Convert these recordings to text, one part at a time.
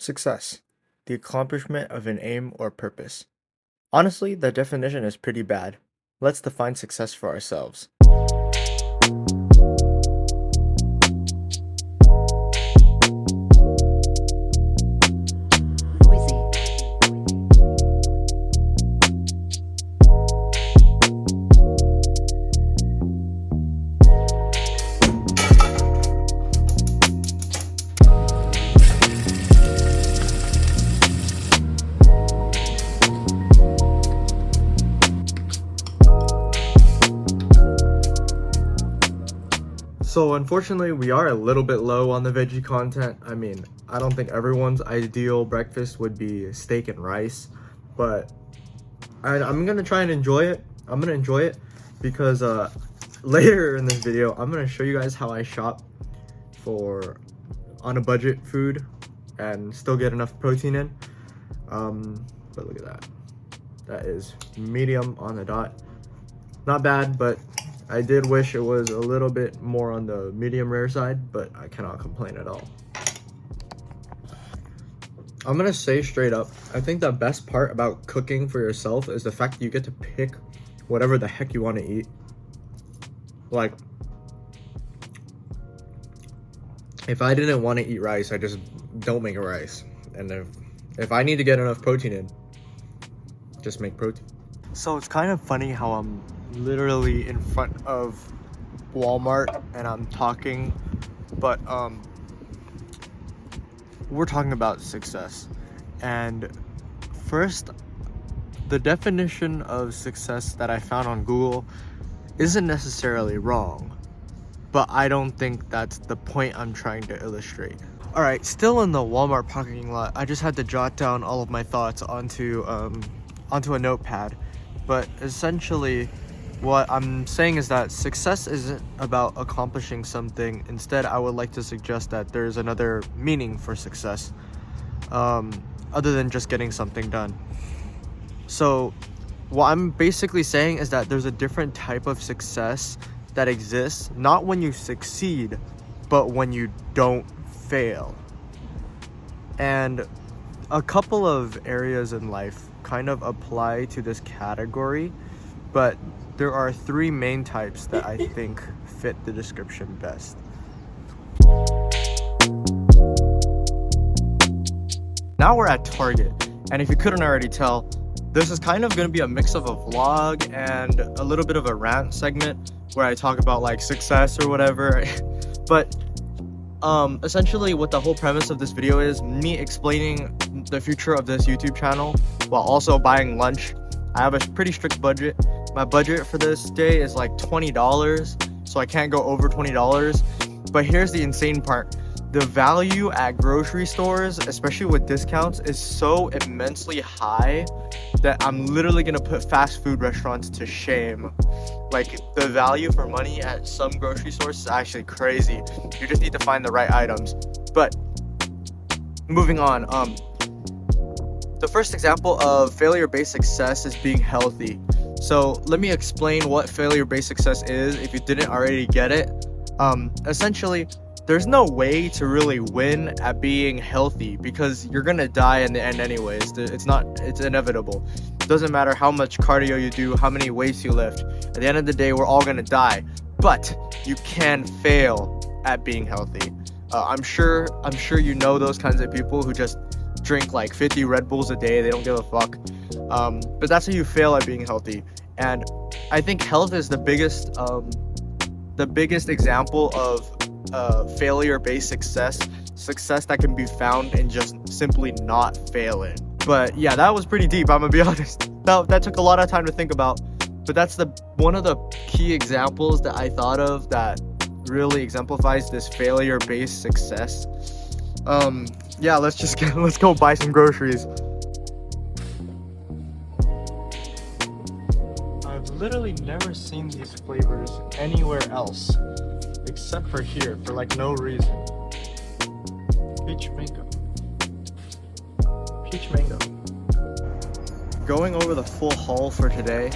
Success, the accomplishment of an aim or purpose. Honestly, the definition is pretty bad. Let's define success for ourselves. So unfortunately, we are a little bit low on the veggie content. I mean, I don't think everyone's ideal breakfast would be steak and rice, but I'm gonna try and enjoy it. I'm gonna enjoy it because later in this video, I'm gonna show you guys how I shop for on a budget food and still get enough protein in. But look at that. That is medium on the dot. Not bad, but I did wish it was a little bit more on the medium rare side, but I cannot complain at all. I'm gonna say straight up, I think the best part about cooking for yourself is the fact that you get to pick whatever the heck you want to eat. Like, if I didn't want to eat rice, I just don't make a rice. And if I need to get enough protein in, just make protein. So it's kind of funny how I'm literally in front of Walmart and I'm talking, but we're talking about success. And first, the definition of success that I found on Google isn't necessarily wrong, but I don't think that's the point I'm trying to illustrate. All right, still in the Walmart parking lot, I just had to jot down all of my thoughts onto a notepad. But essentially, what I'm saying is that success isn't about accomplishing something. Instead, I would like to suggest that there's another meaning for success, other than just getting something done. So what I'm basically saying is that there's a different type of success that exists, not when you succeed, but when you don't fail. And a couple of areas in life kind of apply to this category, but there are three main types that I think fit the description best. Now we're at Target, and if you couldn't already tell, this is kind of going to be a mix of a vlog and a little bit of a rant segment where I talk about like success or whatever. But essentially what the whole premise of this video is me explaining the future of this YouTube channel while also buying lunch. I have a pretty strict budget. My budget for this day is like $20, so I can't go over $20. But here's the insane part. The value at grocery stores, especially with discounts, is so immensely high that I'm literally gonna put fast food restaurants to shame. Like, the value for money at some grocery stores is actually crazy. You just need to find the right items. But moving on, the first example of failure-based success is being healthy. So let me explain what failure-based success is if you didn't already get it. Essentially, there's no way to really win at being healthy because you're gonna die in the end anyways. It's inevitable. It doesn't matter how much cardio you do, how many weights you lift. At the end of the day, we're all gonna die. But you can fail at being healthy. I'm sure you know those kinds of people who just drink like 50 Red Bulls a day. They don't give a fuck. But that's how you fail at being healthy. And I think health is the biggest example of failure-based success that can be found in just simply not failing. But yeah, that was pretty deep, I'm gonna be honest. That took a lot of time to think about, but that's one of the key examples that I thought of that really exemplifies this failure-based success. Yeah, let's go buy some groceries. I've literally never seen these flavors anywhere else except for here, for like no reason. Peach mango. Going over the full haul for today.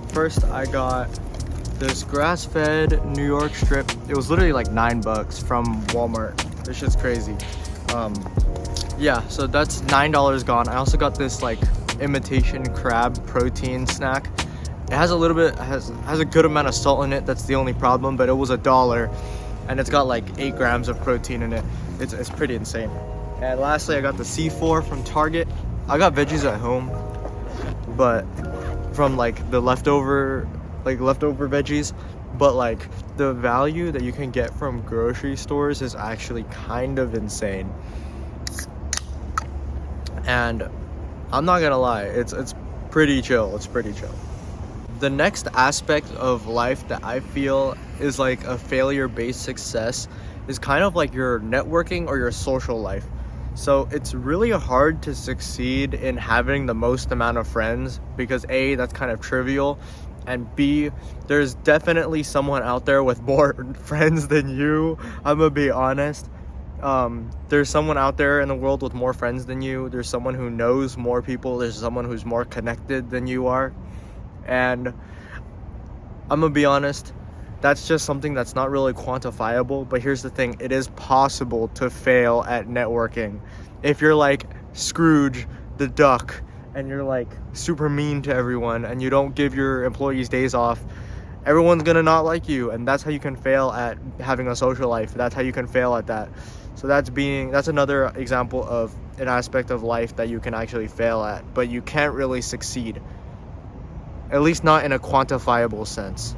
First, I got this grass-fed New York strip. It was literally like $9 from Walmart. This shit's crazy. Yeah, so that's $9 gone. I also got this like imitation crab protein snack. It has a little bit has a good amount of salt in it. That's the only problem, but it was $1 and it's got like 8 grams of protein in it. It's pretty insane. And lastly, I got the C4 from Target. I got veggies at home, but from like the leftover veggies, but like the value that you can get from grocery stores is actually kind of insane. And I'm not gonna lie, it's pretty chill. It's pretty chill. The next aspect of life that I feel is like a failure-based success is kind of like your networking or your social life. So it's really hard to succeed in having the most amount of friends because A, that's kind of trivial, and B, there's definitely someone out there with more friends than you. I'm gonna be honest. There's someone out there in the world with more friends than you. There's someone who knows more people. There's someone who's more connected than you are. And I'm gonna be honest, that's just something that's not really quantifiable. But here's the thing, it is possible to fail at networking. If you're like Scrooge the duck and you're like super mean to everyone and you don't give your employees days off, everyone's gonna not like you, and that's how you can fail at having a social life. That's how you can fail at that. So that's another example of an aspect of life that you can actually fail at, but you can't really succeed. At least not in a quantifiable sense.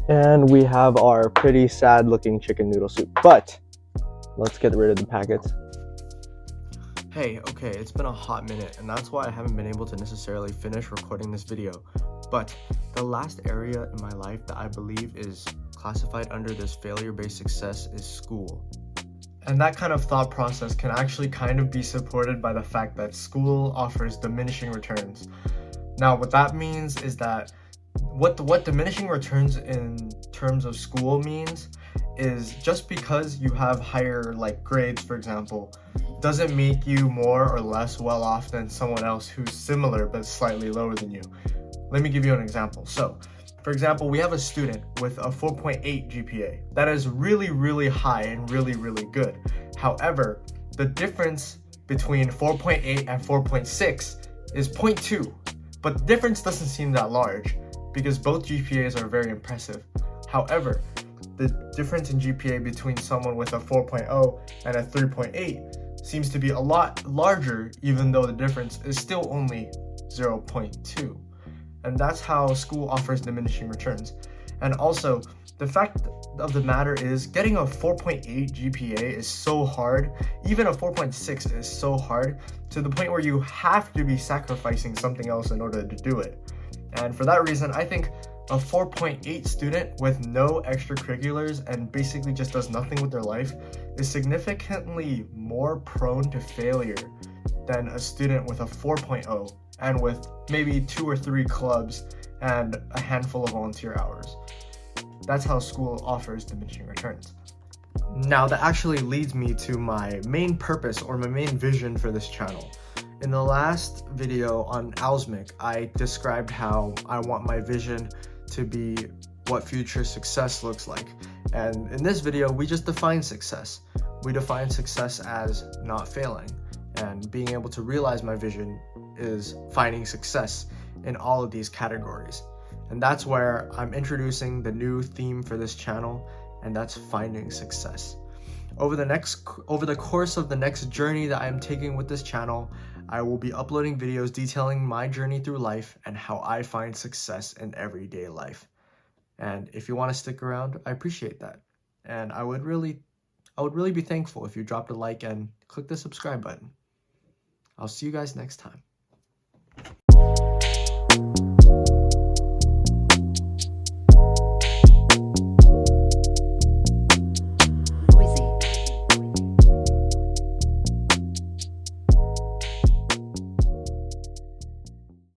And we have our pretty sad looking chicken noodle soup, but let's get rid of the packets. Hey, okay, it's been a hot minute, and that's why I haven't been able to necessarily finish recording this video. But the last area in my life that I believe is classified under this failure-based success is school. And that kind of thought process can actually kind of be supported by the fact that school offers diminishing returns. Now, what that means is that what diminishing returns in terms of school means is just because you have higher like grades, for example, doesn't make you more or less well off than someone else who's similar but slightly lower than you. Let me give you an example. So, for example, we have a student with a 4.8 GPA. That is really, really high and really, really good. However, the difference between 4.8 and 4.6 is 0.2, but the difference doesn't seem that large because both GPAs are very impressive. However, the difference in GPA between someone with a 4.0 and a 3.8 seems to be a lot larger, even though the difference is still only 0.2. And that's how school offers diminishing returns. And also, the fact of the matter is getting a 4.8 GPA is so hard. Even a 4.6 is so hard to the point where you have to be sacrificing something else in order to do it. And for that reason, I think a 4.8 student with no extracurriculars and basically just does nothing with their life is significantly more prone to failure than a student with a 4.0 and with maybe 2 or 3 clubs and a handful of volunteer hours. That's how school offers diminishing returns. Now that actually leads me to my main purpose or my main vision for this channel. In the last video on Alsmic, I described how I want my vision to be what future success looks like. And in this video, we just define success. We define success as not failing. And being able to realize my vision is finding success in all of these categories. And that's where I'm introducing the new theme for this channel, and that's finding success. Over the course of the next journey that I'm taking with this channel, I will be uploading videos detailing my journey through life and how I find success in everyday life. And if you want to stick around, I appreciate that. And I would really be thankful if you dropped a like and click the subscribe button. I'll see you guys next time.